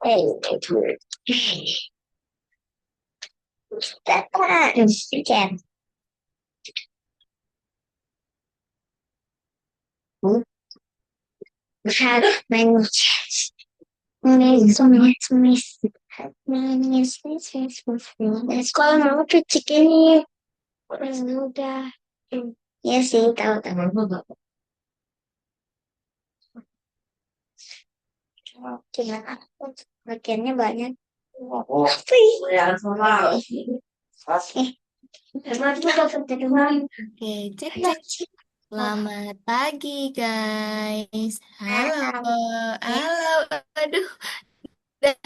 Sekolah mau tuh ini orang muda. Ya sih, tahu-tahu. Gimana? Bagiannya banyak. Apa ini? Oke, cek cek. Selamat pagi guys. Halo, halo. Aduh, udah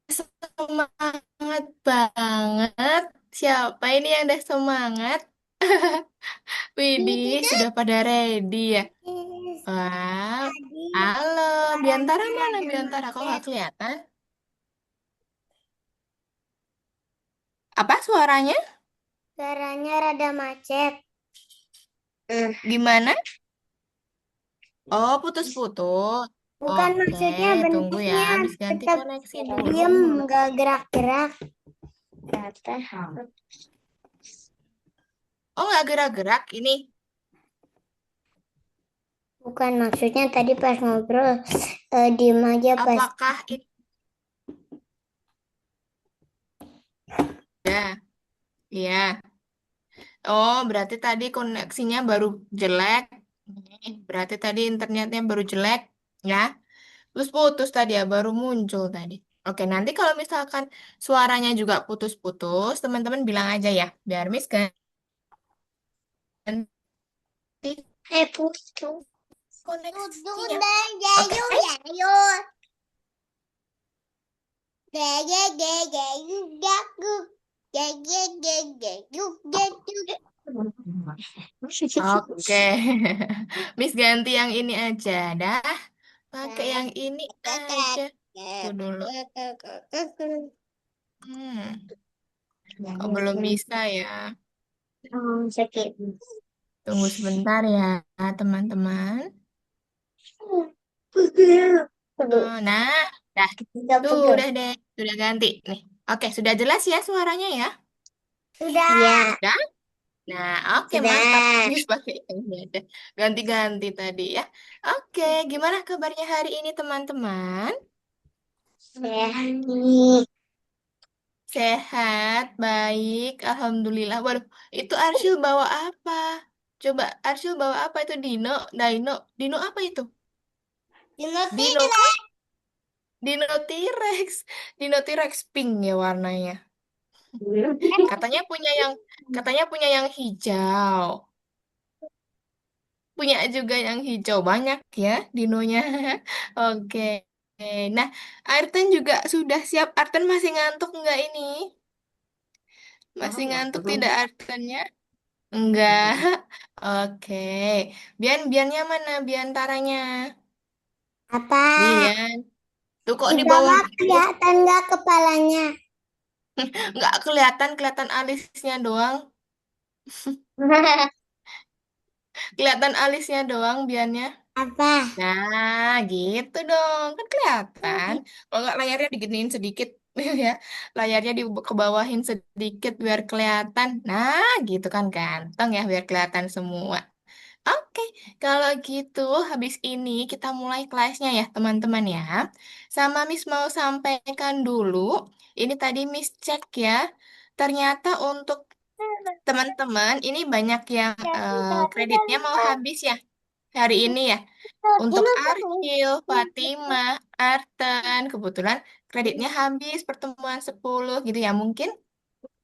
semangat banget. Siapa ini yang udah semangat? Widih, sudah pada ready ya? Wow. Halo, Biantara mana Biantara? Kok nggak kelihatan? Apa suaranya? Suaranya rada macet. Gimana? Oh, putus-putus. Bukan Oke, maksudnya tunggu ya. bentuknya Habis ganti tetap koneksi dulu. diem, nggak gerak-gerak. Kata. Oh, nggak gerak-gerak ini. Bukan maksudnya tadi pas ngobrol diem aja pas. Apakah itu ya? Iya. Oh, berarti tadi koneksinya baru jelek. Berarti tadi internetnya baru jelek, ya. Terus putus tadi ya, baru muncul tadi. Oke, nanti kalau misalkan suaranya juga putus-putus, teman-teman bilang aja ya, biar Miss ganti Putus. koneksinya. Oke? Oke. Miss ganti yang ini aja, dah. Pakai yang ini aja. Tuh dulu. Hmm, kok belum bisa ya? Sakit. Tunggu sebentar ya, teman-teman. Nah, dah. Kita Tuh, pegel. udah deh. Sudah ganti nih. Oke, sudah jelas ya suaranya ya? Sudah. Ya, Dah? Nah, oke, mantap. sudah. Miss pakai yang ini aja. Ganti-ganti tadi ya. Oke, gimana kabarnya hari ini, teman-teman? Sehat nih. Sehat, baik, Alhamdulillah. Waduh, itu Arsyil bawa apa? Coba, Arsyil bawa apa itu? Dino, Dino, Dino apa itu? Dino kah? Dino T-Rex. Dino T-Rex pink ya warnanya. Katanya punya yang katanya punya yang hijau. Punya juga yang hijau banyak ya dinonya. Oke. Nah, Arten juga sudah siap. Arten masih ngantuk nggak ini? Masih ngantuk tidak Artennya? Enggak. Oke. Biannya mana? Biantaranya. Apa? Bian. Tuh kok Di di bawah bawah terus? kelihatan nggak kepalanya? Nggak kelihatan, kelihatan alisnya doang. Kelihatan alisnya doang Biannya. Apa? Nah, gitu dong. Kan kelihatan. Kalau nggak layarnya diginiin sedikit ya. Layarnya kebawahin sedikit biar kelihatan. Nah, gitu kan ganteng ya biar kelihatan semua. Oke, kalau gitu habis ini kita mulai kelasnya ya teman-teman ya. Sama Miss mau sampaikan dulu, ini tadi Miss cek ya. Ternyata untuk teman-teman ini banyak yang kreditnya mau habis ya hari ini ya. Untuk Archil, Fatimah, Arten, kebetulan kreditnya habis pertemuan 10 gitu ya. Mungkin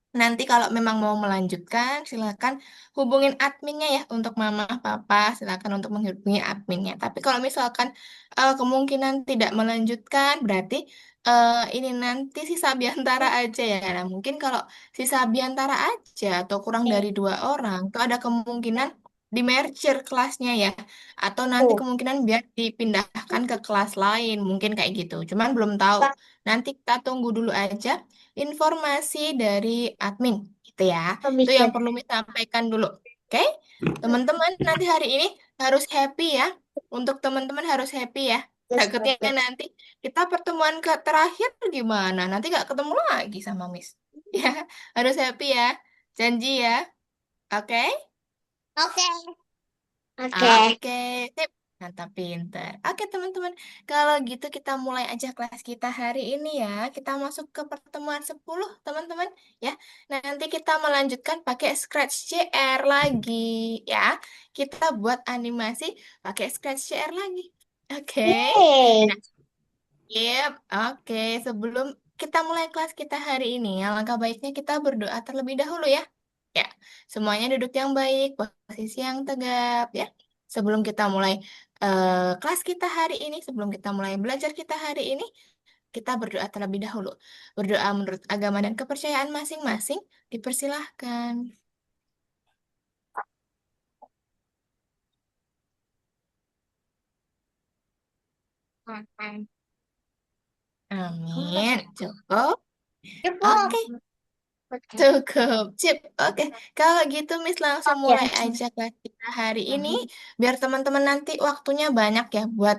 nanti kalau memang mau melanjutkan, silakan hubungin adminnya ya untuk mama, papa, silakan untuk menghubungi adminnya. Tapi kalau misalkan kemungkinan tidak melanjutkan, berarti ini nanti sisa biantara aja ya. Nah, mungkin kalau sisa biantara aja atau kurang dari 2 orang, itu ada kemungkinan di merger kelasnya ya. Atau nanti Tuh. kemungkinan biar dipindahkan ke kelas lain, mungkin kayak gitu. Cuman belum tahu. Nanti kita tunggu dulu aja informasi dari admin gitu ya. Itu Bisa. yang perlu saya sampaikan dulu. Oke? Teman-teman nanti hari ini harus happy ya. Untuk teman-teman harus happy ya. Takutnya nanti kita pertemuan ke terakhir gimana? Nanti nggak ketemu lagi sama Miss. Ya, harus happy ya. Janji ya. Oke? Oke. Oke. Oke, sip. Mantap, pinter. Oke, teman-teman. Kalau gitu kita mulai aja kelas kita hari ini ya. Kita masuk ke pertemuan 10, teman-teman. Ya, nanti kita melanjutkan pakai Scratch CR lagi. Ya, kita buat animasi pakai Scratch CR lagi. Oke. Yeay. Nah, yep, oke. Sebelum kita mulai kelas kita hari ini, alangkah baiknya kita berdoa terlebih dahulu ya. Ya, semuanya duduk yang baik, posisi yang tegap ya. Sebelum kita mulai kelas kita hari ini, sebelum kita mulai belajar kita hari ini, kita berdoa terlebih dahulu. Berdoa menurut agama dan kepercayaan masing-masing, dipersilahkan. Amin. Cukup. Cukup. Oke. Cukup, sip. Oke, kalau gitu Miss langsung Ya. mulai aja kelas kita hari ini, biar teman-teman nanti waktunya banyak ya buat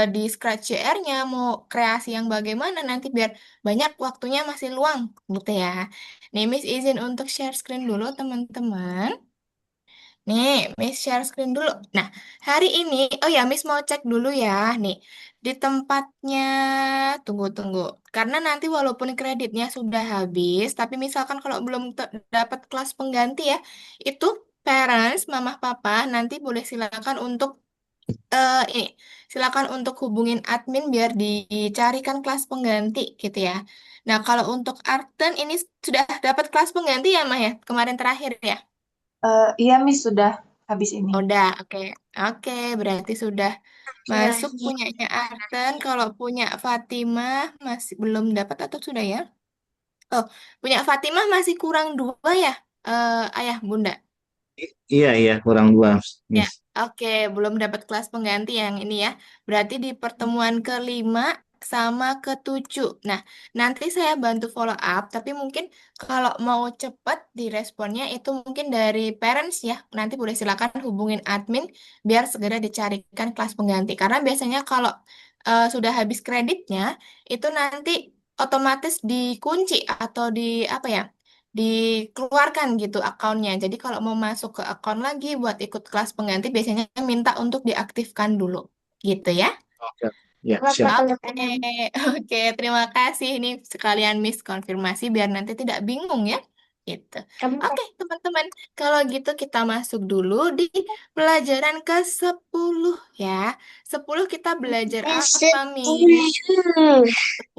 di Scratch CR-nya mau kreasi yang bagaimana nanti biar banyak waktunya masih luang gitu ya. Nih Miss izin untuk share screen dulu teman-teman. Nih, Miss share screen dulu. Nah, hari ini, oh ya, Miss mau cek dulu ya. Nih, di tempatnya, tunggu-tunggu. Karena nanti walaupun kreditnya sudah habis, tapi misalkan kalau belum dapat kelas pengganti ya, itu parents, mama, papa, nanti boleh silakan untuk ini, silakan untuk hubungin admin biar dicarikan kelas pengganti gitu ya. Nah, kalau untuk Arten ini sudah dapat kelas pengganti ya, Mah ya? Kemarin terakhir ya? Iya, Miss, sudah habis ini. Udah, oke. Oke, berarti sudah masuk Jelasin. punyanya Arten. Kalau punya Fatimah masih belum dapat atau sudah ya? Oh, punya Fatimah masih kurang dua ya, ayah bunda. Iya, iya, kurang dua, Ya, Miss. oke, belum dapat kelas pengganti yang ini ya. Berarti di pertemuan kelima sama ketujuh. Nah, nanti saya bantu follow up, tapi mungkin kalau mau cepat di responnya itu mungkin dari parents ya. Nanti boleh silakan hubungin admin biar segera dicarikan kelas pengganti. Karena biasanya kalau sudah habis kreditnya, itu nanti otomatis dikunci atau di apa ya? Dikeluarkan gitu akunnya. Jadi kalau mau masuk ke akun lagi buat ikut kelas pengganti biasanya minta untuk diaktifkan dulu. Gitu ya. Oke. Ya, Buat siap. bakal Oke, depan. oke, terima kasih. Ini sekalian Miss konfirmasi biar nanti tidak bingung ya. Gitu. Kamu Oke, teman-teman. Kalau gitu kita masuk dulu di pelajaran ke-10 ya. 10 kita belajar apa, Miss? sepuluh.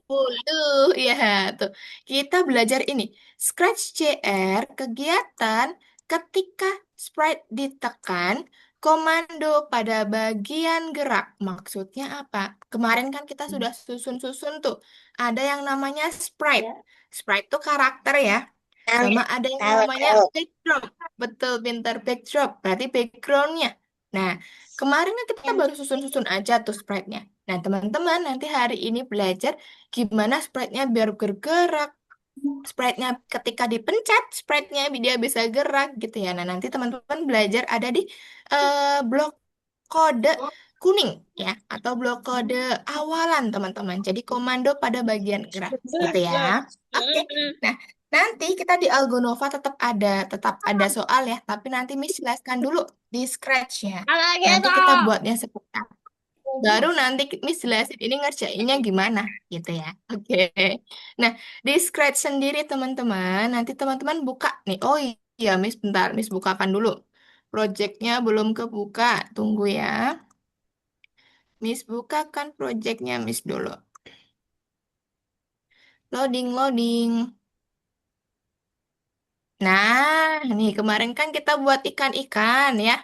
10, ya tuh. Kita belajar ini. Scratch CR, kegiatan ketika sprite ditekan, komando pada bagian gerak. Maksudnya apa? Kemarin kan kita sudah susun-susun tuh. Ada yang namanya sprite. Sprite tuh karakter ya. Tahu, Sama ada yang tahu, namanya tahu. backdrop. Betul, pintar backdrop. Berarti backgroundnya. Nah, kemarin kan kita baru susun-susun aja tuh sprite-nya. Nah, teman-teman nanti hari ini belajar gimana sprite-nya biar bergerak. Sprite-nya ketika dipencet, sprite-nya dia bisa gerak gitu ya. Nah, nanti teman-teman belajar ada di blok kode kuning ya atau blok kode awalan teman-teman. Jadi komando pada bagian gerak gitu ya. Oke. Nah, nanti kita di Algonova tetap ada soal ya, tapi nanti Miss jelaskan dulu di Scratch ya. Kalau Nanti kita gitu. buatnya seperti apa. Baru nanti Miss jelasin ini ngerjainnya gimana gitu ya. Oke. Nah, di Scratch sendiri teman-teman, nanti teman-teman buka nih. Oh iya, Miss bentar, Miss bukakan dulu. Projectnya belum kebuka, tunggu ya. Miss bukakan projectnya Miss dulu. Loading, loading. Nah, nih kemarin kan kita buat ikan-ikan ya.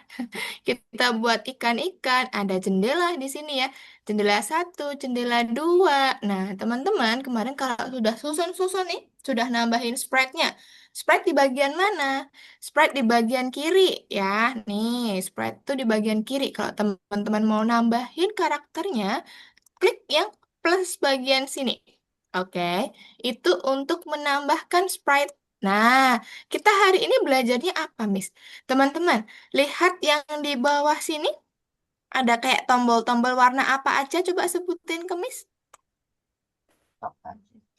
Kita buat ikan-ikan, ada jendela di sini ya. Jendela satu, jendela dua. Nah, teman-teman, kemarin kalau sudah susun-susun nih, sudah nambahin sprite-nya. Sprite di bagian mana? Sprite di bagian kiri ya. Nih, sprite itu di bagian kiri. Kalau teman-teman mau nambahin karakternya, klik yang plus bagian sini. Oke, itu untuk menambahkan sprite. Nah, kita hari ini belajarnya apa, Miss? Teman-teman, lihat yang di bawah sini. Ada kayak tombol-tombol warna apa aja? Coba sebutin ke Miss.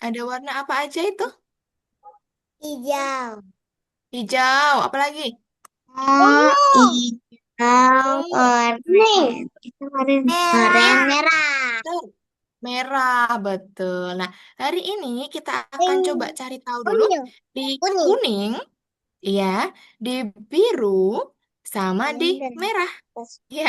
Ada warna apa aja itu? Hijau. Hijau, apalagi? Hijau, Ungu. oranye. Oranye, merah. Betul. Merah, betul. Nah, hari ini kita akan coba Kuning. cari tahu dulu di Kuning. kuning, iya, di biru, sama di Kuning dan merah. Ya,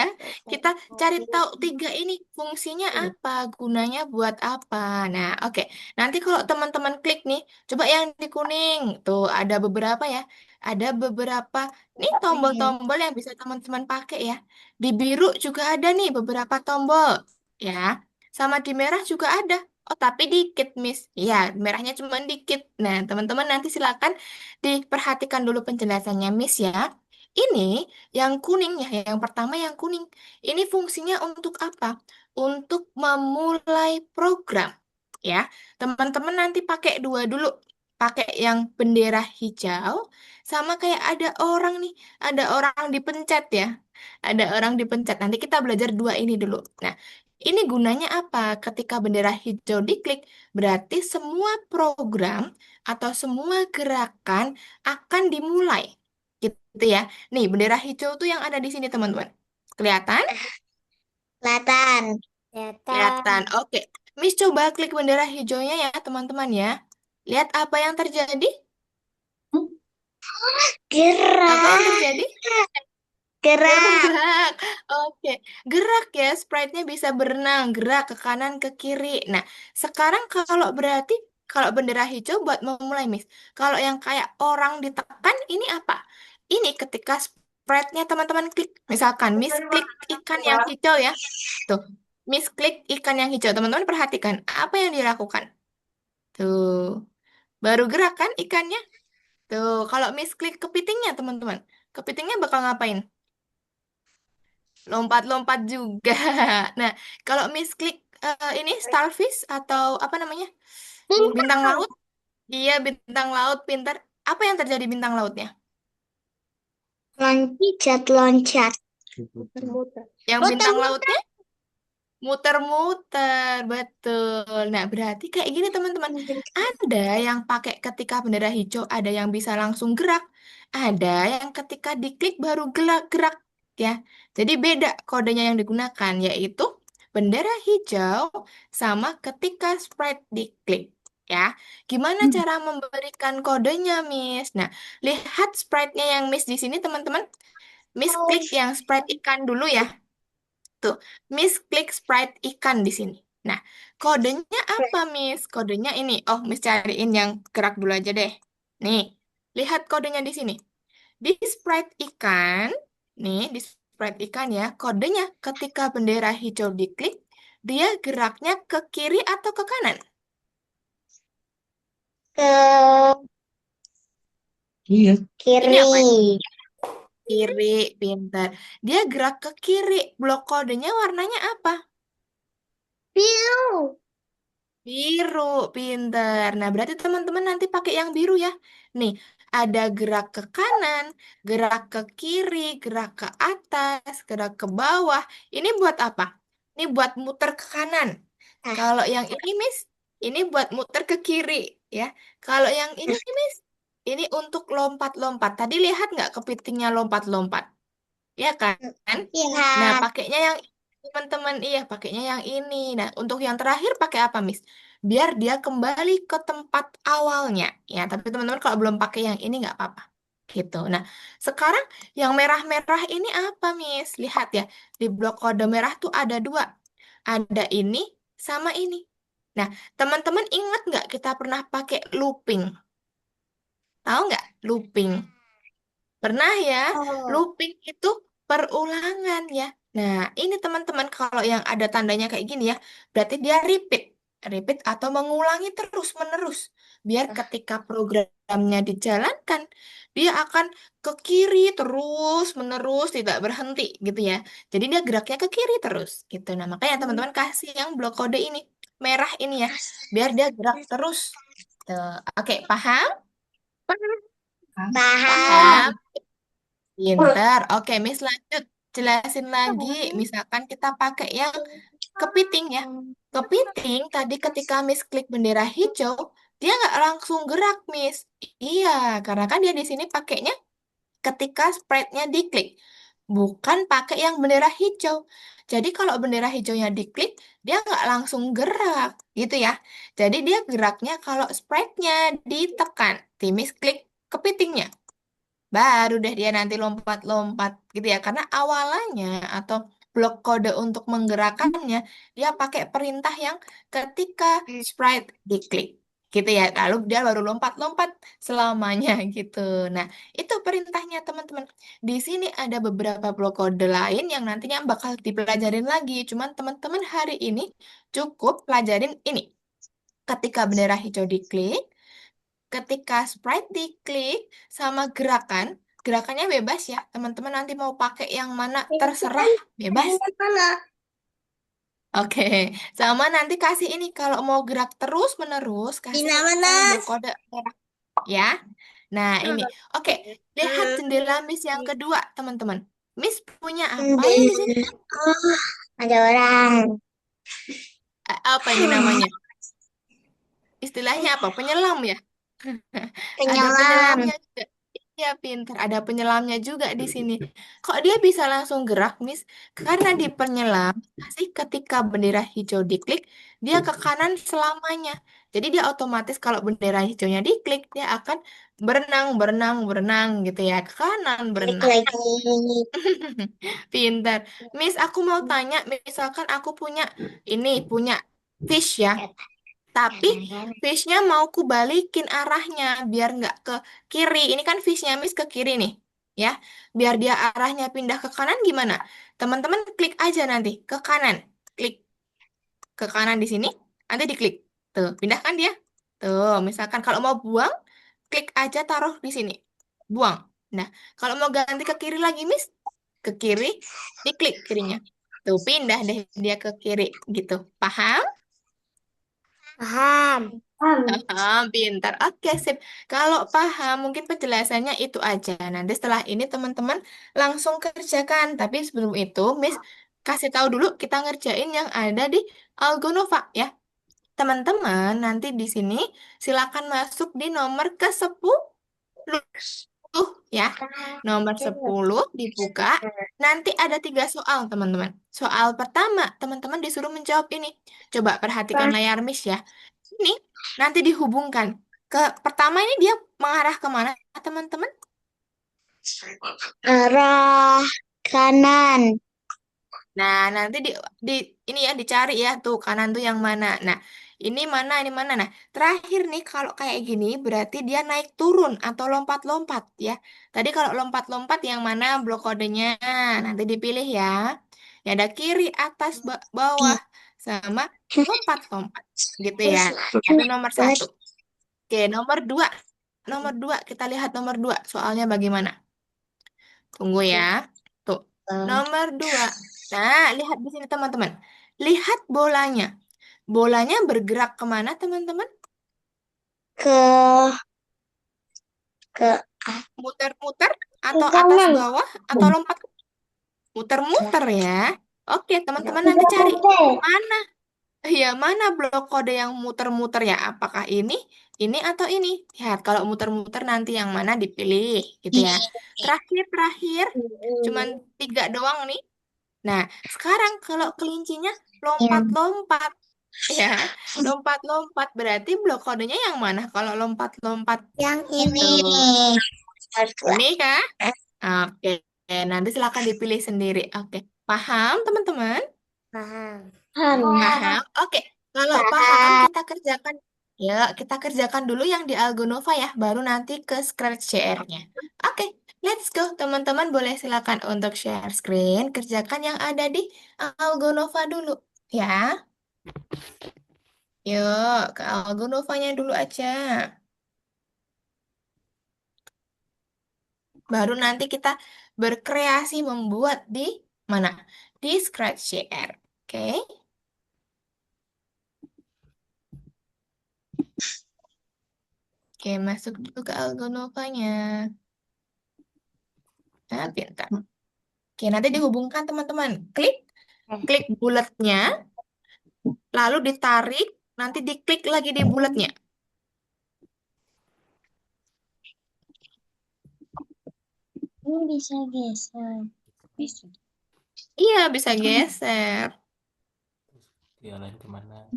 kita cari tahu biru. tiga ini fungsinya apa, gunanya buat apa. Nah, oke. Nanti kalau teman-teman klik nih, coba yang di kuning. Tuh, ada beberapa ya. Ada beberapa nih tombol-tombol yang bisa teman-teman pakai ya. Di biru juga ada nih beberapa tombol. Ya, sama di merah juga ada. Oh, tapi dikit, Miss. Ya, merahnya cuma dikit. Nah, teman-teman nanti silakan diperhatikan dulu penjelasannya, Miss ya. Ini yang kuning ya, yang pertama yang kuning. Ini fungsinya untuk apa? Untuk memulai program. Ya, teman-teman nanti pakai dua dulu. Pakai yang bendera hijau, sama kayak ada orang nih, ada orang dipencet ya. Ada orang dipencet. Nanti kita belajar dua ini dulu. Nah, ini gunanya apa? Ketika bendera hijau diklik, berarti semua program atau semua gerakan akan dimulai. Gitu ya. Nih, bendera hijau tuh yang ada di sini, teman-teman. Kelihatan? Kelihatan. Kelihatan. Kelihatan. Oke. Miss coba klik bendera hijaunya ya, teman-teman ya. Lihat apa yang terjadi? Apa yang Gerak. terjadi? Gerak. Gerak. Oke. Gerak ya, sprite-nya bisa berenang, gerak ke kanan, ke kiri. Nah, sekarang kalau bendera hijau buat memulai, Miss. Kalau yang kayak orang ditekan, ini apa? Ini ketika sprite-nya teman-teman klik. Misalkan Miss klik ikan yang hijau ya. Tuh, Miss klik ikan yang hijau. Teman-teman perhatikan, apa yang dilakukan? Tuh, baru gerak kan ikannya? Tuh, kalau Miss klik kepitingnya, teman-teman. Kepitingnya bakal ngapain? Lompat-lompat juga. Nah, kalau Miss klik ini starfish atau apa namanya? Bintang Bintang. laut. Iya, bintang laut pintar. Apa yang terjadi bintang lautnya? Loncat, loncat. Yang Muter, bintang muter. lautnya muter-muter, betul. Nah, berarti kayak gini teman-teman. Ada yang pakai ketika bendera hijau, ada yang bisa langsung gerak, ada yang ketika diklik baru gerak-gerak ya. Jadi beda kodenya yang digunakan, yaitu bendera hijau sama ketika sprite diklik ya. Gimana cara memberikan kodenya, Miss? Nah, lihat sprite-nya yang Miss di sini, teman-teman. Miss klik yang sprite ikan dulu ya. Tuh, Miss klik sprite ikan di sini. Nah, kodenya apa, Miss? Kodenya ini. Oh, Miss cariin yang gerak dulu aja deh. Nih, lihat kodenya di sini. Di sprite ikan, nih, di sprite ikan ya, kodenya ketika bendera hijau diklik, dia geraknya ke kiri atau ke kanan? Ke Iya. Ini kiri. apa? Kiri, pintar. Dia gerak ke kiri. Blok kodenya warnanya apa? Biru. Biru, pinter. Nah, berarti teman-teman nanti pakai yang biru ya. Nih, ada gerak ke kanan, gerak ke kiri, gerak ke atas, gerak ke bawah. Ini buat apa? Ini buat muter ke kanan. Ah, Kalau yang ini, Miss, ini buat muter ke kiri, ya. Kalau yang ini, Miss, ini untuk lompat-lompat. Tadi lihat nggak kepitingnya lompat-lompat? Ya kan? Nah, lihat. pakainya yang teman-teman iya, pakainya yang ini. Nah, untuk yang terakhir pakai apa, Miss? Biar dia kembali ke tempat awalnya. Ya, tapi teman-teman kalau belum pakai yang ini nggak apa-apa. Gitu. Nah, sekarang yang merah-merah ini apa, Miss? Lihat ya, di blok kode merah tuh ada dua. Ada ini sama ini. Nah, teman-teman ingat nggak kita pernah pakai looping? Tahu nggak looping? Pernah ya, Oh, looping itu perulangan ya. Nah, ini teman-teman kalau yang ada tandanya kayak gini ya, berarti dia repeat. Repeat atau mengulangi terus-menerus. Biar ketika programnya dijalankan, dia akan ke kiri terus-menerus, tidak berhenti gitu ya. Jadi dia geraknya ke kiri terus gitu. Nah, makanya teman-teman kasih yang blok kode ini, merah ini ya, biar dia gerak terus. Tuh. Oke, paham? paham. Paham? Pinter. Oke, Miss lanjut. jelasin lagi. Misalkan kita pakai yang kepiting ya. Kepiting tadi ketika Miss klik bendera hijau, dia nggak langsung gerak, Miss. Iya, karena kan dia di sini pakainya ketika sprite-nya diklik. Bukan pakai yang bendera hijau. Jadi kalau bendera hijaunya diklik, dia nggak langsung gerak, gitu ya. Jadi dia geraknya kalau sprite-nya ditekan. Miss klik kepitingnya. Baru deh dia nanti lompat-lompat gitu ya. Karena awalannya atau blok kode untuk menggerakkannya, dia pakai perintah yang ketika sprite diklik. Gitu ya. Lalu dia baru lompat-lompat selamanya gitu. Nah, itu perintahnya teman-teman. Di sini ada beberapa blok kode lain yang nantinya bakal dipelajarin lagi. Cuman teman-teman hari ini cukup pelajarin ini. Ketika bendera hijau diklik, ketika sprite diklik sama gerakan, gerakannya bebas ya. Teman-teman nanti mau pakai yang mana terserah, bebas. Oke, sama nanti kasih ini kalau mau gerak terus-menerus kasih blok kode merah ya. Nah, ini. Oke, lihat jendela Miss yang kedua, teman-teman. Miss punya apa ini di sini? Oh, ada orang. Apa ini namanya? Istilahnya apa? Penyelam ya? Ada Penyelam. penyelamnya juga. Iya, pintar. Ada penyelamnya juga di sini. Kok dia bisa langsung gerak, Miss? Karena di penyelam, kasih ketika bendera hijau diklik, dia ke kanan selamanya. Jadi dia otomatis kalau bendera hijaunya diklik, dia akan berenang, berenang, berenang gitu ya. Ke kanan Balik berenang. lagi. Pintar. Miss, aku mau tanya, misalkan aku punya ini, punya fish ya. Tapi fishnya mau ku balikin arahnya biar nggak ke kiri. Ini kan fishnya Miss ke kiri nih. Ya, biar dia arahnya pindah ke kanan gimana? Teman-teman klik aja nanti ke kanan. Klik ke kanan di sini, nanti diklik. Tuh, pindahkan dia. Tuh, misalkan kalau mau buang, klik aja taruh di sini. Buang. Nah, kalau mau ganti ke kiri lagi, Miss, ke kiri, diklik kirinya. Tuh, pindah deh dia ke kiri gitu. Paham? Paham. Paham, pintar. Oke, sip. Kalau paham, mungkin penjelasannya itu aja. Nanti setelah ini teman-teman langsung kerjakan. Tapi sebelum itu, Miss kasih tahu dulu kita ngerjain yang ada di Algonova ya. Teman-teman, nanti di sini silakan masuk di nomor ke-10 ya. Nomor 10 dibuka. Nanti ada 3 soal, teman-teman. Soal pertama, teman-teman disuruh menjawab ini. Coba perhatikan layar Miss ya. Ini nanti dihubungkan ke pertama ini dia mengarah kemana, teman-teman? Arah kanan. Nah, nanti di ini ya dicari ya tuh kanan tuh yang mana. Nah, ini mana, ini mana. Nah, terakhir nih kalau kayak gini berarti dia naik turun atau lompat-lompat ya. Tadi kalau lompat-lompat yang mana blok kodenya nanti dipilih ya. Ya ada kiri, atas, bawah sama lompat-lompat gitu ya. Itu nomor Terus 1. Oke, nomor 2. Nomor 2 kita lihat nomor 2 soalnya bagaimana? Tunggu ya. Tuh, nomor 2. Nah, lihat di sini teman-teman. Lihat bolanya. Bolanya bergerak kemana teman-teman? ke ke Muter-muter ke atau atas kanan. bawah atau lompat? Muter-muter ya. Oke, teman-teman nanti cari mana. Ya, mana blok kode yang muter-muter ya? Apakah ini atau ini? Lihat, kalau muter-muter nanti yang mana dipilih, gitu ya. Terakhir, cuman 3 doang nih. Nah, sekarang kalau kelincinya lompat-lompat, ya, lompat-lompat berarti blok kodenya yang mana? Kalau lompat-lompat Yang ini. tuh, Harus dua. ini kah? Oke, nanti silakan dipilih sendiri. Oke, paham teman-teman? Paham. Paham. Paham? Oke, kalau paham Paham. kita kerjakan. Ya, kita kerjakan dulu yang di Algonova ya, baru nanti ke Scratch CR-nya. Oke, let's go. Teman-teman boleh silakan untuk share screen, kerjakan yang ada di Algonova dulu. Ya, yuk ke Algonovanya dulu aja. Baru nanti kita berkreasi membuat di mana? Di Scratch CR. Oke, oke, masuk dulu ke Algonovanya. Nah, pintar. Oke, nanti dihubungkan teman-teman. Klik bulatnya, lalu ditarik, nanti diklik lagi di bulatnya. Ini bisa geser. Bisa. Iya, bisa geser. Terus diarahin kemana?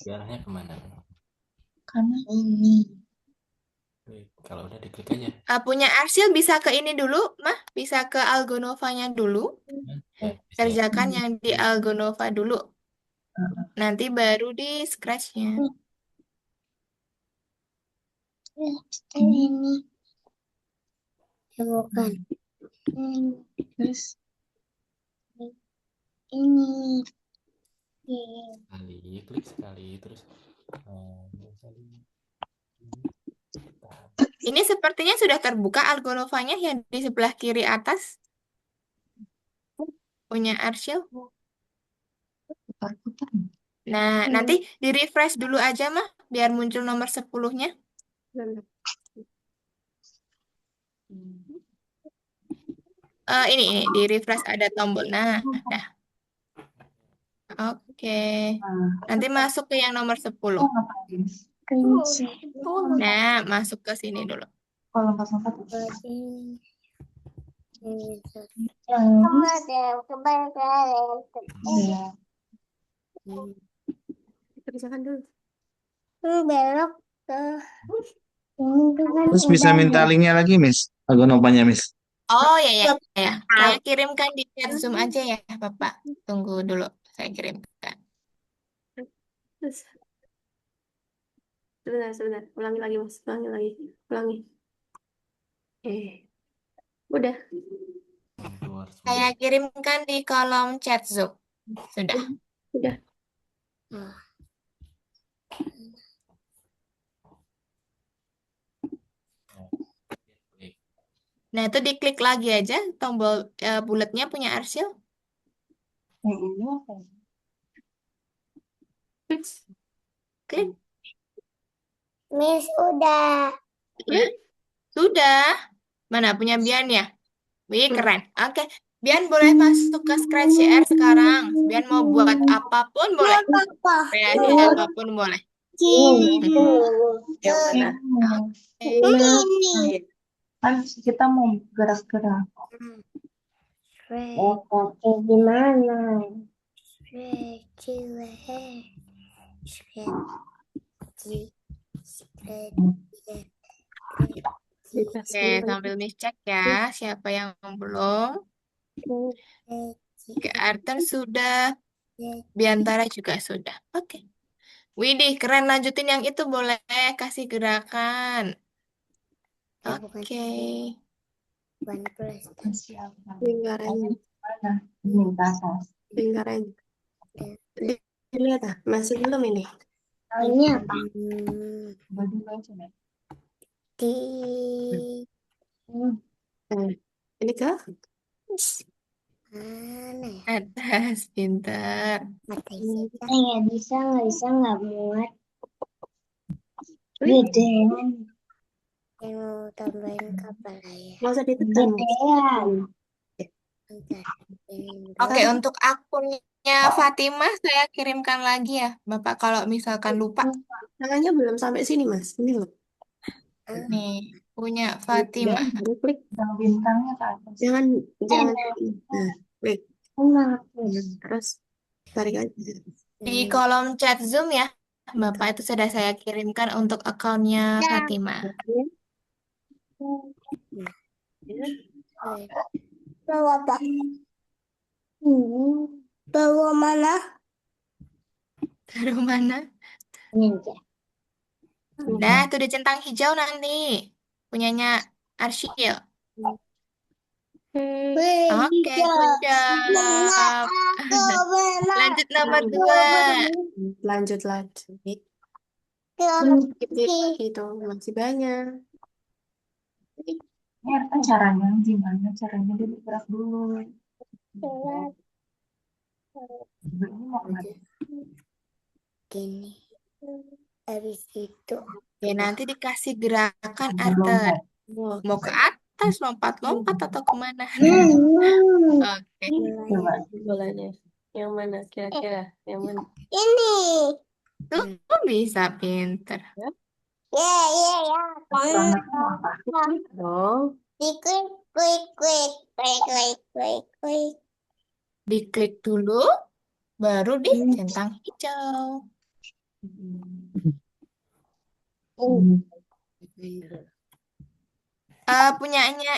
Diarahnya kemana? Karena Ini. Klik. Kalau udah diklik aja. Punya Arsil bisa ke ini dulu, Mah. Bisa ke Algonovanya dulu. Ya, bisa. Kerjakan yang di Algonova dulu. Nanti baru di Scratch-nya. Ini. Ya, bukan. terus Ini. Klik sekali, terus sekali. Ini sepertinya sudah terbuka Algonovanya yang di sebelah kiri atas. Punya Arsil. putar-putar. Nah, nanti di-refresh dulu aja, Mah. Biar muncul nomor 10-nya. Ini di-refresh ada tombol. Nah, dah. Oke. Nanti masuk ke yang nomor 10. Ngapain? Nah, masuk ke sini dulu. Kalau nggak sempat ya. Kerjakan dulu. Belok ke Terus bisa minta linknya lagi, Miss. Algonovanya, Miss. Oh, ya. Saya kirimkan di chat Zoom aja ya, Bapak. Tunggu dulu. Saya kirimkan. Sebentar. Ulangi lagi, Mas. Ulangi. Udah. Saya kirimkan di kolom chat Zoom. Sudah. Nah, itu diklik lagi aja tombol bulatnya punya Arsil. Yang ini apa? Klik. Miss udah. Sudah. Mana punya Bian ya? Wih, keren. Oke. Bian boleh masuk ke Scratch CR sekarang. Bian mau buat apapun boleh. Kreasi apapun boleh. Ya udah. Oke. Kan kita mau gerak-gerak. Pakai gimana? Oke, sambil Miss cek ya, siapa yang belum. Oke, Arten sudah, Biantara juga sudah. Oke. Widih, keren. Lanjutin yang itu boleh. Kasih gerakan. Oke. Siapa? Lingkaran. Mana? Ini atas. Lingkaran. Dilihat masih belum ini. Ini apa? Baju aja deh. Ini ke? Mana ya? Atas, pinter. Nggak bisa, nggak muat. Gedean. Yang mau tambahin kapal ya. Nggak usah ditekan. Gedean. Bentar. Oke, untuk akunnya Fatimah saya kirimkan lagi ya, Bapak. Kalau misalkan lupa, Tangannya belum sampai sini, Mas. Ini loh. nih punya Fatimah. Baru klik. Yang bintangnya ke atas. Jangan. Nah, klik. Terus tarik aja. Di kolom chat Zoom ya, Bapak itu sudah saya kirimkan untuk akunnya Fatimah. Bawa apa? Bawa mana? Taruh mana? Ninja. Udah, tuh dicentang hijau nanti. Punyanya Arsyil. Oke, good job. Lanjut nomor 2. Lanjut. Gitu, masih banyak. Ini kan caranya gimana? Caranya dia bergerak dulu. Ini mau kemana? Gini. Habis itu. Ya, nanti dikasih gerakan Arten. Mau ke atas atas, lompat-lompat atau kemana? Oke. Coba bolanya. Yang mana kira-kira? Yang mana? Ini. Tuh, bisa pinter. Ya. Ya. Selanjutnya apa? Oh, Klik. Diklik dulu, baru dicentang hijau. Punyanya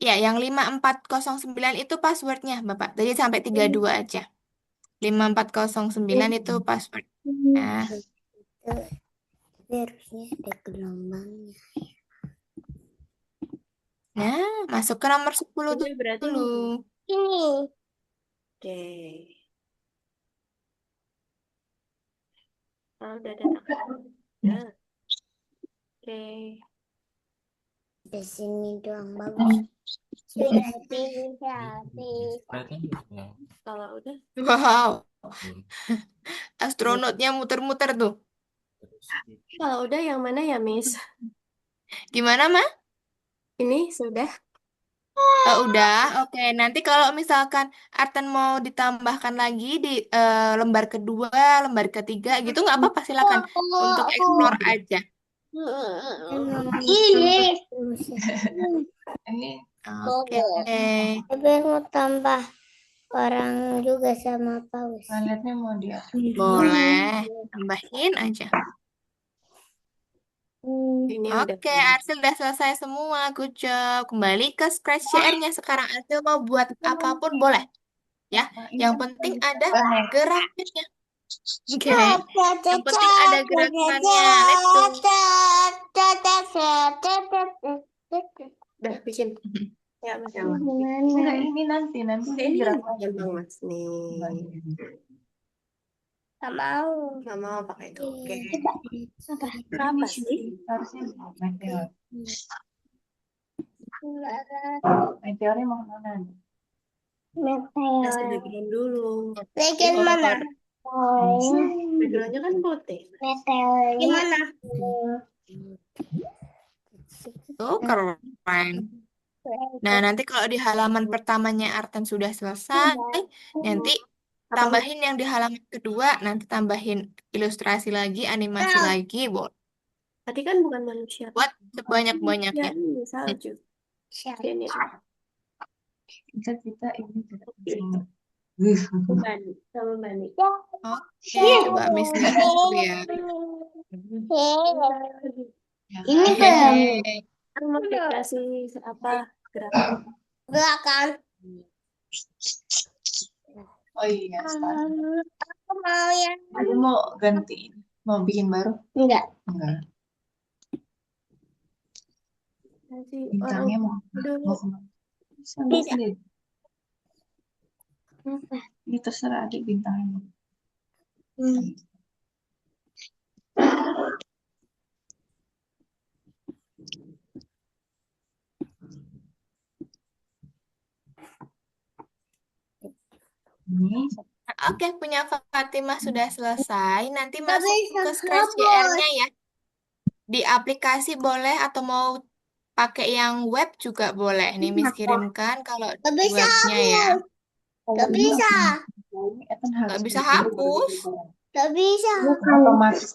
ya yang 5409 itu passwordnya Bapak. Tadi sampai 32 aja. 5409 itu password. Nah, Tapi harusnya ada gelombangnya. masuk ke nomor 10 ini berarti dulu. Ini. oke. Oh, udah datang. Ya. Oke. Di sini doang bagus. Sudah bisa. Kelihatan ya? Kalau udah, Wow, Belum. astronotnya muter-muter tuh. Terus kalau udah yang mana ya, Miss? Gimana, Ma? Ini sudah. Udah, oke. Nanti kalau misalkan Arten mau ditambahkan lagi di lembar kedua, lembar ketiga, gitu nggak apa-apa, silakan untuk explore aja. Ini. Ini Oke. Tapi mau tambah orang juga sama paus. lihatnya mau dia. Boleh, tambahin aja. Ini udah. Oke, Arsil udah selesai semua. Good job. Kembali ke Scratch CR-nya sekarang. Arsil mau buat apapun boleh. Ya, yang penting ada gerakannya. Oke. Yang penting ada gerakannya. Let's go. Udah bikin. Ya, Mas. Enggak, ini nanti Ini gerakan. gampang, Mas. Nih. Gak mau. Nggak mau pakai itu. Oke. Apa? Apa sih? Harusnya meteor. Meteornya mau kemana? Kasih Meteor. background dulu. Bagian mana? Backgroundnya kan putih. Meteor. Gimana? Tuh, keren. Nah, nanti kalau di halaman pertamanya Arten sudah selesai, nanti tambahin yang di halaman kedua, nanti tambahin ilustrasi lagi, animasi lagi, boleh. Tadi kan bukan manusia. Buat Ya, sebanyak-banyaknya. ini salju. Ini. Kita ini tidak Kembali. Sama Bani. Oke, coba Miss lihat dulu ya. Ini belum. Hehehe. Kan mau dikasih apa gerakan? Gerakan. Oh iya, sekarang. Aku mau yang Aku mau ganti. Mau bikin baru? enggak. Enggak. Nanti Bintangnya orang mau kemana? Bisa deh. Ini terserah adik bintangnya. Ini Oke, punya Fatimah sudah selesai. Nanti Nggak masuk bisa ke Scratch hapus. CR-nya ya. Di aplikasi boleh atau mau pakai yang web juga boleh. Nih, Miss kirimkan kalau Nggak bisa webnya ya. Nggak bisa. ini kan harus Nggak bisa bikin dulu baru hapus. bisa bareng. Nggak bisa. Otomatis.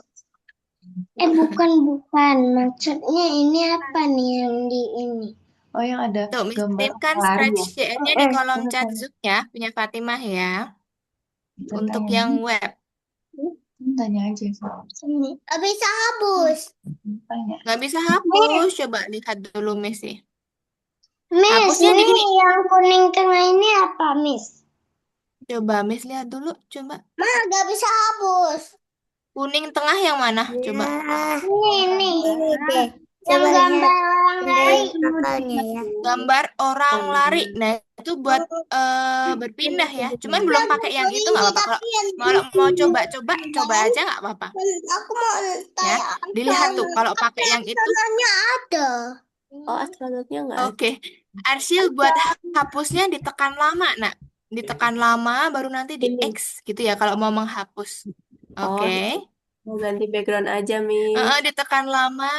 Bukan. Maksudnya ini apa nih yang di ini? Oh, yang ada Tuh, Miss gambar kirimkan lari Scratch ya. CR-nya di kolom chat Zoom ya, punya Fatimah ya. Untuk Tanya yang web. tanya aja sih. Nggak bisa hapus. Tanya. Nggak bisa hapus. Coba lihat dulu, Miss sih. Miss, Hapusnya di ini ini. yang kuning tengah ini apa, Miss? Coba Miss lihat dulu. Coba. Nggak bisa hapus. Kuning tengah yang mana? Coba. Ini deh. Coba gambar orang lari. Ya. Gambar orang lari. Nah, itu buat berpindah ya. Cuman belum pakai yang itu nggak apa-apa. Kalau mau coba-coba, coba aja nggak apa-apa. Aku mau Ya, dilihat tuh. Kalau pakai yang itu, ada. Oh, astronotnya nggak ada. oke. Arsil buat hapusnya ditekan lama, nak. Ditekan lama, baru nanti di Ini. X gitu ya. Kalau mau menghapus. Oh, Oke. mau ganti background aja, Mi. Ditekan lama,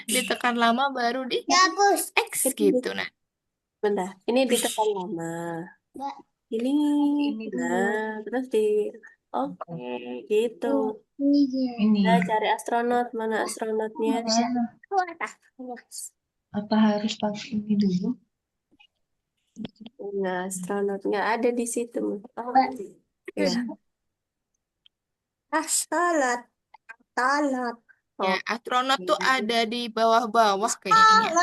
Ditekan lama baru di Bagus. X Itu gitu. Nah, bentar. Ini ditekan lama. Ini. Ini dulu. Nah, terus di. Oke, gitu. Ini. Nah, cari astronot. Mana astronotnya? Mana? Apa harus pakai ini dulu? Nah, astronot nggak ada di situ. Oh, ya. Astronot. Astronot. ya Oh, astronot tuh ada di bawah-bawah kayaknya. itu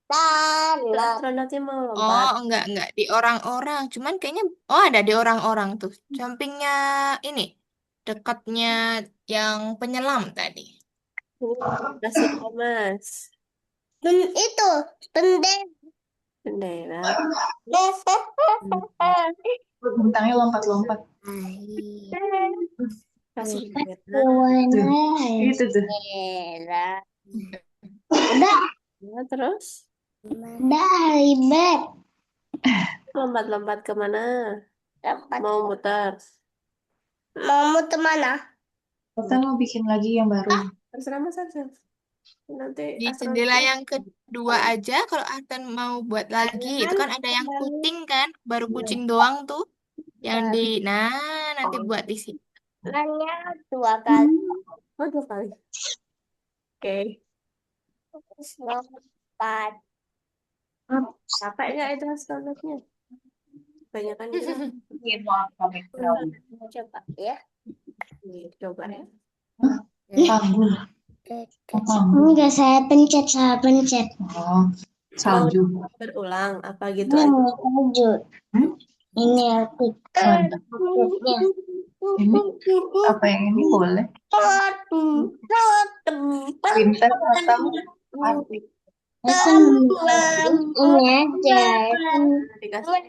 Astronot. astronotnya mau Oh, lompat. enggak di orang-orang. Cuman kayaknya oh ada di orang-orang tuh. Sampingnya ini dekatnya yang penyelam tadi. Kasih Mas. Itu. Bendera. Bendera. Bintangnya lompat-lompat. Kasih bendera. Itu tuh. Bendera. Udah. Ya, terus Udah ribet. lompat-lompat kemana? Dapat. Mau muter. Mau muter mana? Kita mau bikin lagi yang baru. Terserah Mas Arsen. Nanti Di jendela astronotnya. yang kedua aja kalau Artan mau buat lagi itu kan ada yang kucing kan, baru kucing doang tuh yang di nah nanti buat di sini. Hanya 2 kali. Oh, 2 kali. Oke. Terus lompat. Capek nggak itu astronotnya? Banyak kan gitu. Coba ya. Nih, coba ya. Panggung. Enggak, saya pencet. Oh, salju. Berulang apa gitu Ini aja. mau lanjut. Ini aku. Mantap. Maksudnya. Ini apa yang ini boleh? Pinter atau arti? Ini aja. Dikasih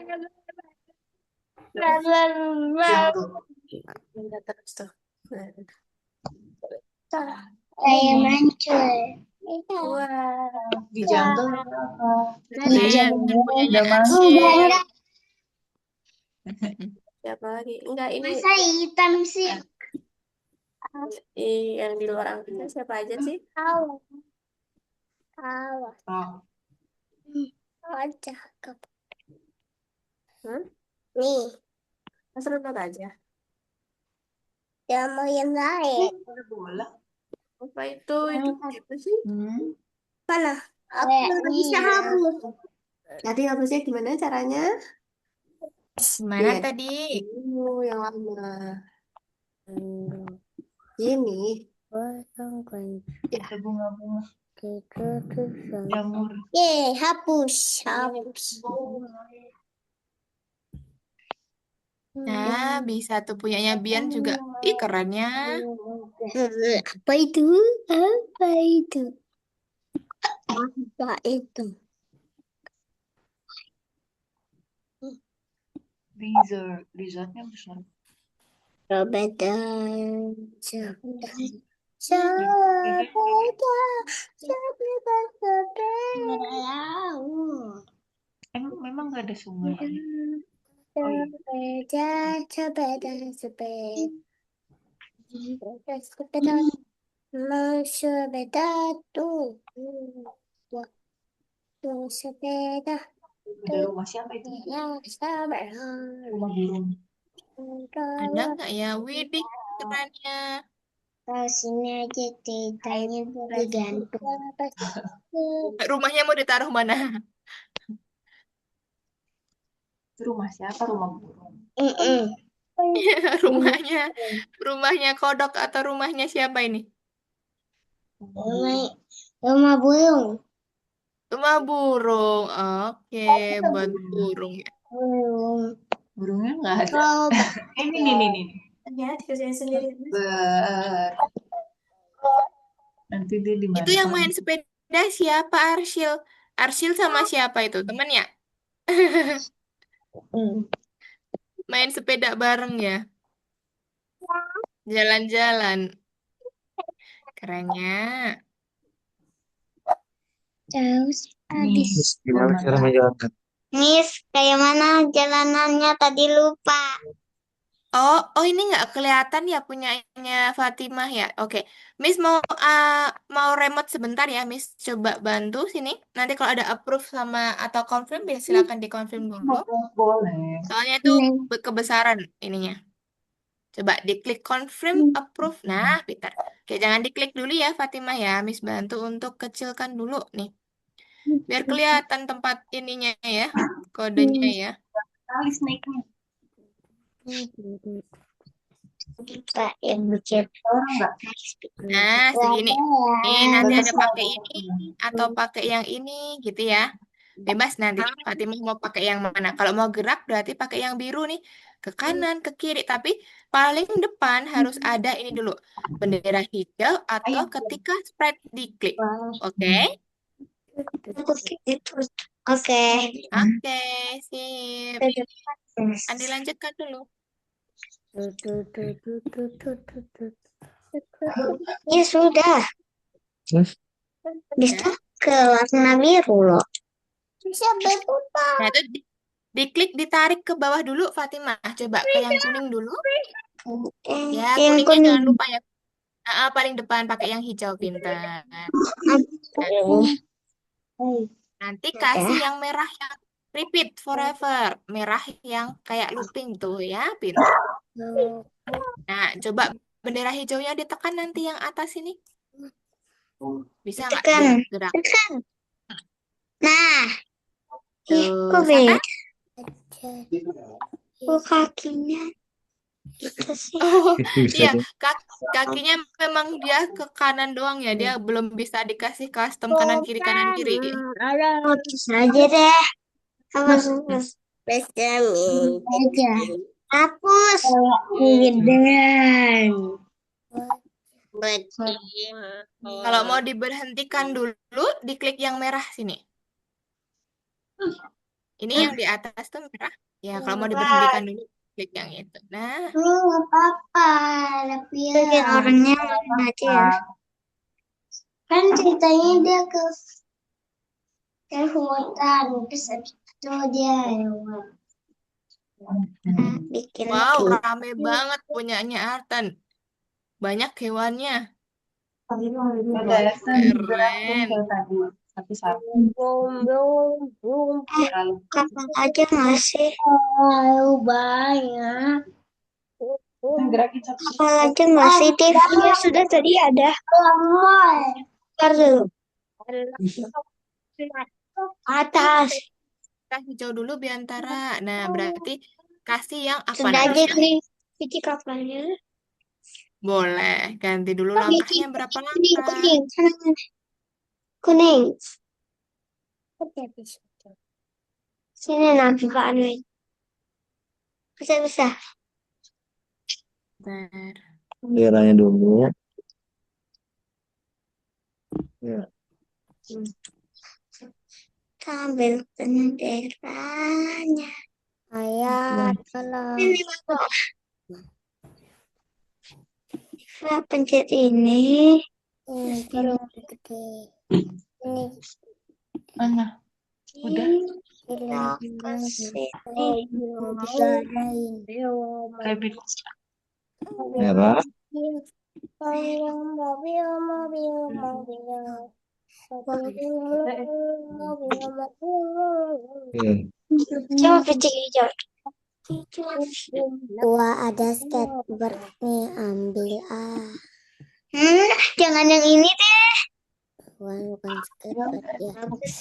Gitu. benda terus tuh. Saya mancul. Wah, Di jantung apa? Keren, kan punyanya Udah masuk. Arsyil. siapa lagi? Enggak, ini Masa hitam sih? yang di luar angkasa siapa aja sih? Tahu. Tahu. Oh, Oh, cakep. Hah? Nih, Astronot aja. yang mau yang lain. ada bola. Apa itu? Itu apa sih? Mana? Aku nggak bisa hapus. Tadi apa sih? Gimana caranya? Gimana Lihat tadi? dulu yang lama. Ini. Ada bunga-bunga jamur. Hapus. Nah, bisa tuh punyanya Bian juga. Ih, kerennya. Apa itu? Apa itu? Apa itu? Lizardnya besar. Sepeda. Memang nggak ada sungai. Sepeda tuh. Sepeda. Ada rumah siapa itu? Rumah burung. Ada nggak ya? Widih, kerennya. Tahu sini aja titanya digantung. Rumahnya mau ditaruh mana? Itu rumah siapa? Rumah burung. Rumahnya, rumahnya kodok atau rumahnya siapa ini? Rumah burung. Rumah burung. Oke, buat burung ya. Burungnya nggak ada. Coba. Ini. Ya, dikasih sendiri. Nanti dia di mana? Itu yang main sepeda siapa, Arsyil? Arsyil sama siapa itu? Temennya? Main sepeda bareng ya? Jalan-jalan. Kerennya. Terus Nih, Gimana cara menjalankan? Miss, kayak mana jalanannya tadi lupa. Oh, ini nggak kelihatan ya punyanya Fatimah ya. Oke, Miss mau remote sebentar ya, Miss. Coba bantu sini. Nanti kalau ada approve sama atau confirm, ya silakan dikonfirm dulu. Boleh. Soalnya itu kebesaran ininya. Coba diklik confirm approve. Nah, pintar. Oke, jangan diklik dulu ya, Fatimah ya. Miss bantu untuk kecilkan dulu nih. Biar kelihatan tempat ininya ya, kodenya ya. Kali snake-nya. Pak yang bikin Orang nggak? Nah, segini. Nih, nanti ada pakai ini atau pakai yang ini gitu ya. Bebas nanti. Fatimah mau pakai yang mana? Kalau mau gerak berarti pakai yang biru nih. Ke kanan, ke kiri. Tapi paling depan harus ada ini dulu. Bendera hijau atau ketika spread diklik. Oke? itu. Oke. Oke, sip. Andi lanjutkan dulu. Ya sudah, Terus? bisa ke warna biru loh. Bisa berputar. Nah, itu diklik, ditarik ke bawah dulu, Fatimah. Coba ke yang kuning dulu. Ya, Yang kuningnya jangan kuning. lupa ya. Paling depan pakai yang hijau, pintar. Nanti kasih yang merah yang repeat forever. Merah yang kayak looping tuh ya, pintar. Nah, coba bendera hijaunya ditekan nanti yang atas ini. Bisa nggak Tekan. gerak-gerak? Tekan. Nah, Tuh, kok bisa beda? kan? Kok kakinya itu sih? Oh, Itu bisa iya, tuh. kakinya memang dia ke kanan doang ya. Dia belum bisa dikasih custom kanan kiri dia. Hapus aja deh. Hapus. Aja. Hapus. Gedean. Kalau mau diberhentikan dulu, diklik yang merah sini. Ini yang di atas tuh merah. Ya, kalau mau diberhentikan dulu, klik yang itu. Nah, Nggak apa-apa. Tapi ya. Orangnya main aja ya. Kan ceritanya dia ke hutan. Terus habis itu dia hewan. Bikin wow, klip. rame banget punyanya Artan. Banyak hewannya. Udah ya, Keren. tadi. Satu-satu. Kapan aja nggak sih? Banyak. Gerakin satu. Kapan aja nggak sih? TV-nya sudah tadi ada. Ntar dulu. Atas. Kita hijau dulu biantara. Nah, berarti kasih yang apa Sudah nanti? aja Vici kapalnya. Boleh, ganti dulu Vici, langkahnya berapa kuning, langkah? kuning. Sana. Kuning. Sini nanti Pak Anwin. Bisa. Bentar. Benderanya dulu. Ya. Sambil benderanya. Ayah, tolong. Ini Pak. Nah, pencet ini. Ini baru gede. Ini. Mana? Udah. Silakan sini. Kayak bisa. Merah. Oke. Coba pencet hijau. Wah, ada skateboard nih, ambil jangan yang ini deh. Bukan skateboard ya.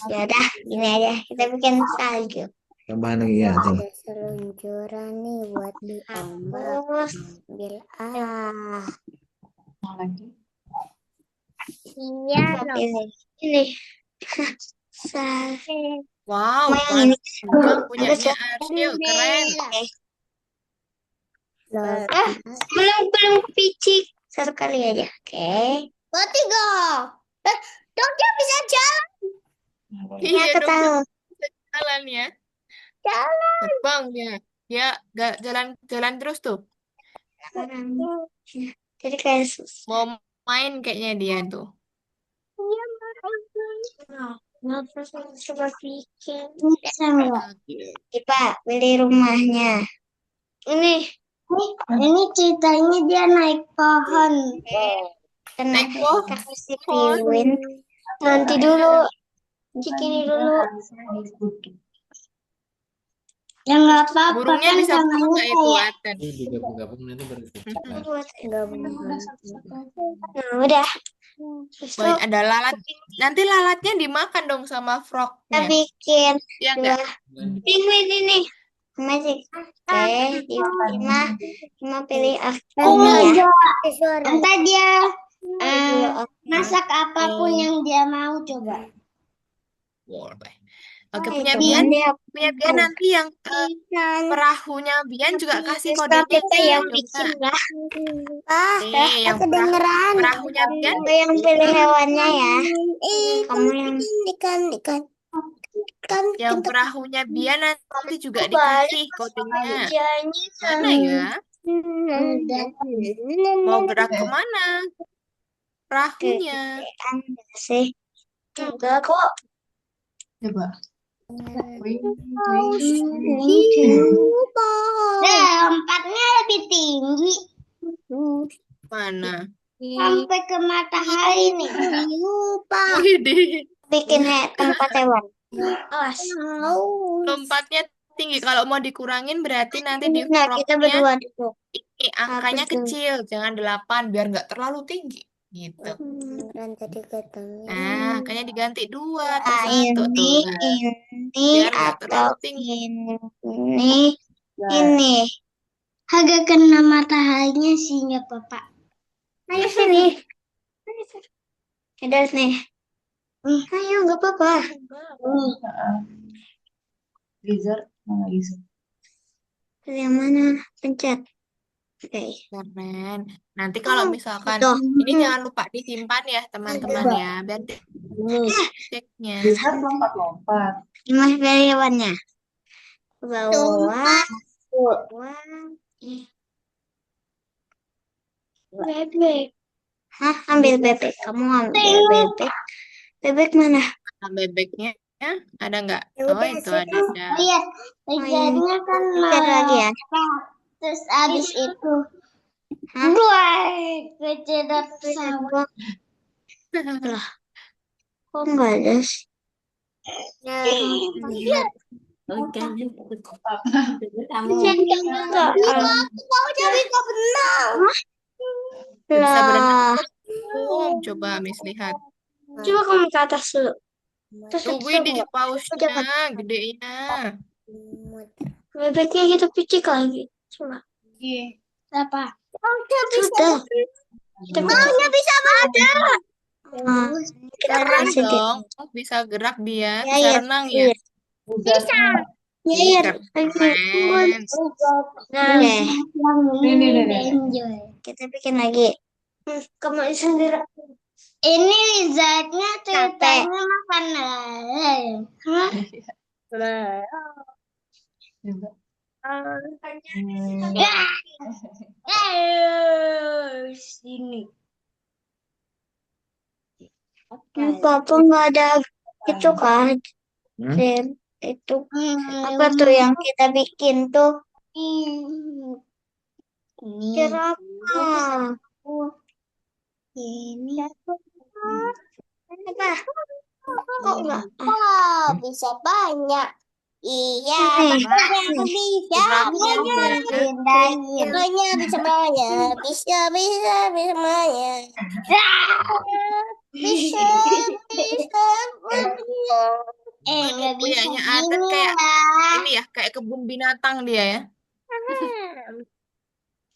Ya udah, gini aja. Kita bikin salju. Tambahan lagi ya. Coba. Ada seluncuran nih buat di ombak. Ambil Mau lagi. Iya loh. Ini. Wow, Mau yang ini. panjang punyanya Arsyil, keren. Belum picik. Satu kali aja. Oke. Oh, 3. Dong dia bisa jalan. Iya Aku dong, tahu. jalan ya. Jalan. Terbang dia. Dia gak jalan terus tuh. Jadi kayak susah. Mau main kayaknya dia tuh. Coba bikin. Bisa nggak? Pak, beli rumahnya. Ini Ini ceritanya dia naik pohon. Naik pohon. Kasih piwin. Nanti dulu, cikini dulu. Ya nggak apa-apa Burungnya kan bisa namanya buka itu, kayak. Aten. Ini digabung-gabung nanti baru kecil. Nah, udah. Banyak ada lalat. Nanti lalatnya dimakan dong sama Kita frognya. bikin Ya dua enggak? penguin ini. Magic. Oke, Cuma pilih Oh aktornya ya. ya. Entah dia Pilih aktor. masak apapun Oke. yang dia mau coba. Boleh. Oke, Nah, punya itu Bian. kan dia Punya Bian nanti yang perahunya Bian juga kasih kodenya kita ya. yang Coba. bikin lah. Yang perahunya Bian. Aku yang pilih hewannya ya. Kamu yang Yang perahunya Bian nanti juga dikasih kodenya. Mana ya? Mau gerak kemana? Perahunya. sih. Enggak kok. Coba. Lompatnya lebih tinggi Mana? sampai ke matahari nih. Widih. Bikin tempat hewan. Lompatnya tinggi. Kalau mau dikurangin berarti nanti di Nah, kita frognya berdua dulu. ini angkanya Habis dulu. kecil. Jangan 8 biar nggak terlalu tinggi. Gitu. Nah, angkanya diganti 2 atau 1 tuh. Ini Biar nggak atau terlalu tinggi. ini. Agak kena mataharinya sih nggak apa-apa. Ayo sini. Ada nih. Ayo nggak apa-apa. Lizard, mana lizard? Yang mana? Pencet. Oke. Keren. Nanti kalau misalkan Tuh. ini jangan lupa disimpan ya teman-teman ya. Biar ceknya. Lizard lompat-lompat. Mas dari hewannya. Bawah. Bebek. Hah, ambil bebek. Kamu ambil bebek. Bebek mana? Nah, bebeknya ada nggak? Oh, itu ada. Lihat, lihatnya kan lagi ya. Terus abis itu, kejedot pesawat. Lah, kok nggak ada sih? Bisa berenang. Lah, Coba Miss lihat. coba kamu ke atas dulu. Terus Tuh, habis widih itu pausnya, gedenya. bebeknya kita picik lagi. Coba. Apa? Sudah. Maunya bisa ada. Kita Keren kasih dia. dong. Bisa gerak dia, Ya, bisa ya. renang ya. Bisa. Ya, Ih, ya. keren. Ini. Kita bikin lagi. Kamu sendiri. Ini lizardnya ceritanya makan. Hah? Juga. Sini. Papa nggak ada itu kan? Itu apa tuh yang kita bikin tuh? Jerapah. Ini apa? Kok nggak? Bisa banyak. Iya, bisa. Pokoknya bisa banyak. Bisa banyak. Bisa banyak. Nggak bisa Punyanya Aten gini kayak lah. ini ya, kayak kebun binatang dia ya.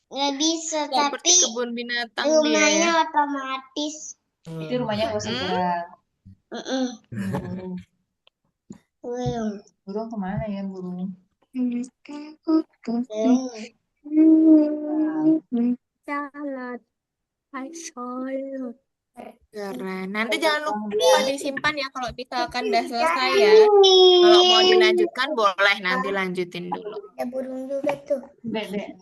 Nggak bisa, Seperti tapi kebun binatang dia ya. rumahnya otomatis. Itu rumahnya nggak usah gerak. Burung kemana ya burung? Keren. Nanti jangan lupa disimpan ya kalau misalkan udah selesai ya. Kalau mau dilanjutkan boleh nanti lanjutin dulu. Ada burung juga tuh. Bebek.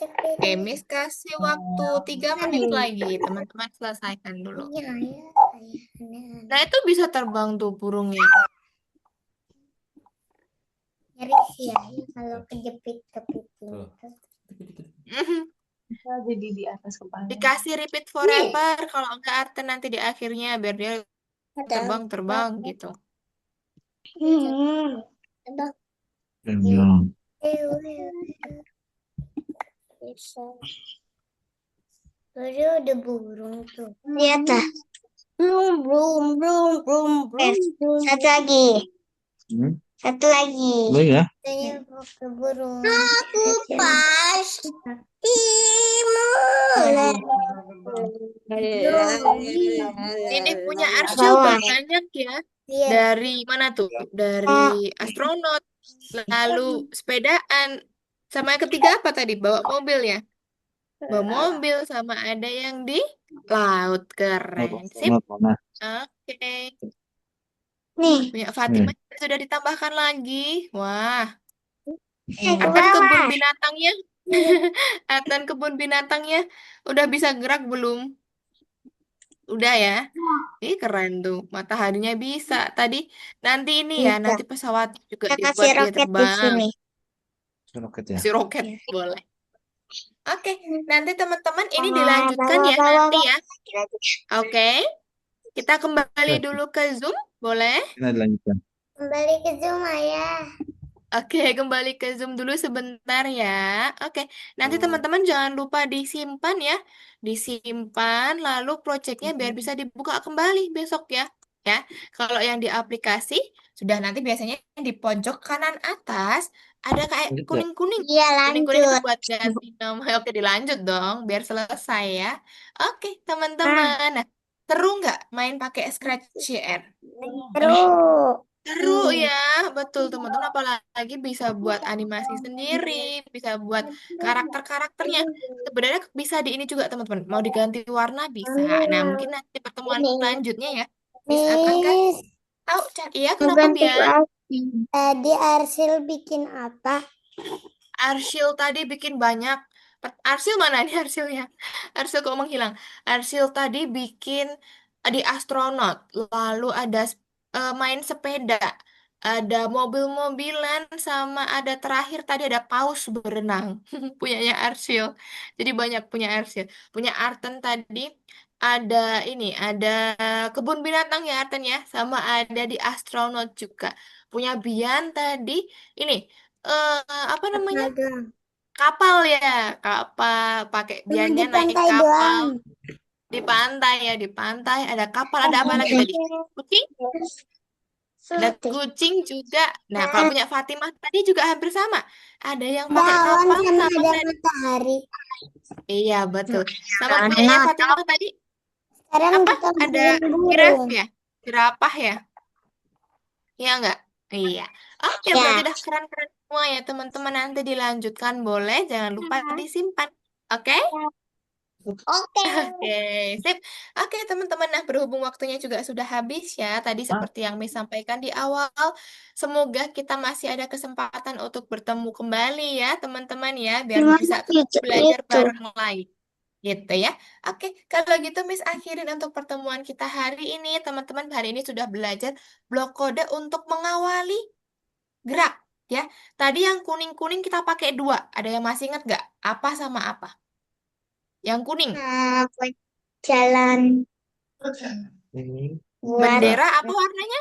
Oke, Miss kasih waktu 3 menit lagi. Teman-teman selesaikan dulu. Nah, itu bisa terbang tuh burungnya. Nyaris ya, kalau kejepit kepiting. Bisa jadi di atas kepala. Dikasih repeat forever kalau enggak Arten nanti di akhirnya biar dia terbang-terbang gitu. Yang Tadi ada burung tuh. Lihat lah. Belum. Satu lagi. hmm? Satu lagi. Baik ya? Saya pakai burung. Aku pas. Timur. Ini punya Arsyil Bawah. banyak ya. Iya. Dari mana tuh? Dari astronot, lalu sepedaan. Sama yang ketiga apa tadi? Bawa mobil ya? Bawa mobil sama ada yang di laut. Keren. Sip. Mana? Oke. Nih. Punya Nih. Fatimah sudah ditambahkan lagi. Wah. Ke Artan kebun bawah. binatangnya. Artan kebun binatangnya udah bisa gerak belum? Udah ya. Ih, keren tuh. Mataharinya bisa. Tadi nanti ini ya, Bisa. nanti pesawat juga Kita dibuat kasih dia roket di terbang. sini. Roket ya? Si roket boleh. Oke, nanti teman-teman ini Nah, dilanjutkan ya bawa. nanti ya. Oke, kita kembali Oke. dulu ke Zoom, boleh? Kita dilanjutkan. Kembali ke Zoom ayah. Oke, kembali ke Zoom dulu sebentar ya. Oke, nanti teman-teman jangan lupa disimpan ya. Disimpan, lalu projectnya biar bisa dibuka kembali besok ya. Ya, kalau yang di aplikasi, sudah nanti biasanya di pojok kanan atas, ada kayak Lanjut ya? kuning-kuning. Iya Kuning-kuning itu lanjut. buat ganti nama. Oke, dilanjut dong, biar selesai ya. Oke, Ah, teman-teman. Nah, seru nggak main pakai Scratch CR? seru. Seru ya, betul teman-teman. Apalagi bisa buat animasi sendiri, bisa buat karakter-karakternya. Sebenarnya bisa di ini juga teman-teman. Mau diganti warna bisa. Nah, mungkin nanti pertemuan selanjutnya ya. Miss akan kasih Miss, tahu. Iya, kenapa membantu Bian? aku. Tadi Arsil bikin apa? Arsil tadi bikin banyak. Arsil mana nih Arsilnya? Arsil kok menghilang? Arsil tadi bikin di astronot. Lalu ada main sepeda. Ada mobil-mobilan sama ada terakhir tadi ada paus berenang. Punyanya Arsil. Jadi banyak punya Arsil. Punya Arten tadi ada ini, ada kebun binatang ya Arten ya. Sama ada di astronot juga. Punya Bian tadi ini apa namanya? Doang. Kapal ya, kapal pakai Cuma biannya di naik pantai kapal doang. di pantai ya, di pantai ada kapal, ada apa lagi tadi? Kucing? Ada kucing juga. Nah, kalau punya Fatimah tadi juga hampir sama. Ada yang pakai Balon kapal sama sama ada tadi. matahari. Iya, betul. Sama punyanya Fatimah tadi Sekarang apa? kita Ada bikin giraffe burung. ya? Jerapah ya? Iya enggak? Iya. Oke, berarti Ya. udah keren-keren semua ya teman-teman. Nanti dilanjutkan boleh, jangan lupa disimpan. Oke? Oke. Oke, sip. Oke, teman-teman. Nah, berhubung waktunya juga sudah habis ya. Tadi seperti yang Miss sampaikan di awal, semoga kita masih ada kesempatan untuk bertemu kembali ya, teman-teman ya, biar Gimana bisa tetap itu? belajar bareng lagi. Gitu ya. Oke, kalau gitu Miss akhirin untuk pertemuan kita hari ini. Teman-teman hari ini sudah belajar blok kode untuk mengawali gerak ya. Tadi yang kuning-kuning kita pakai dua. Ada yang masih ingat nggak? Apa sama apa? Yang kuning. Nah, buat jalan Ini buat Bendera apa warnanya?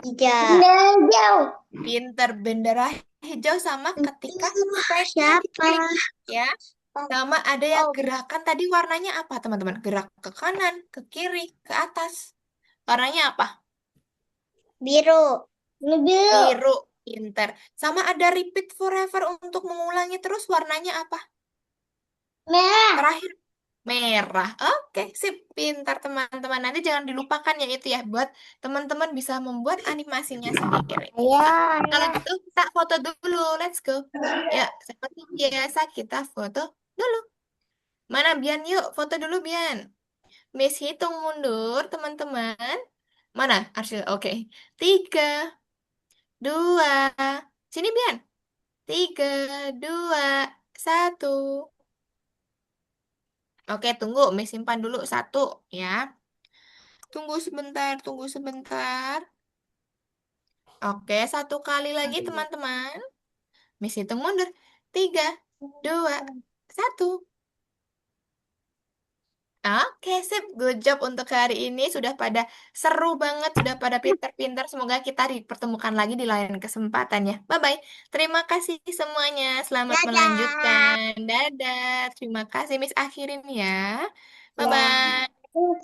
hijau. Pinter, bendera hijau sama ketika sprite-nya Siapa? diklik ya. Sama ada yang gerakan tadi warnanya apa teman-teman? Gerak ke kanan, ke kiri, ke atas. Warnanya apa? Biru. Biru. Biru, pinter. Sama ada repeat forever untuk mengulangi terus warnanya apa? Merah. Terakhir merah. Oke, sip, pintar teman-teman. Nanti jangan dilupakan ya itu ya buat teman-teman bisa membuat animasinya sendiri. Ayo. Kalau gitu kita foto dulu. Let's go. Ya, seperti biasa kita foto dulu. Mana Bian? Yuk, foto dulu Bian. Miss hitung mundur, teman-teman. Mana Arsyil? Oke. 3, 2. Sini Bian. 3, 2, 1. Oke, tunggu. Miss simpan dulu satu ya. Tunggu sebentar, tunggu sebentar. Oke, satu kali lagi teman-teman. Miss hitung mundur. 3, 2, 1. Oke, sip. Good job untuk hari ini. Sudah pada seru banget, sudah pada pintar-pintar. Semoga kita dipertemukan lagi di lain kesempatan ya. Bye-bye. Terima kasih semuanya. Selamat Dadah. melanjutkan. Dadah. Terima kasih, Miss. Akhirin ya. Ya. Bye-bye.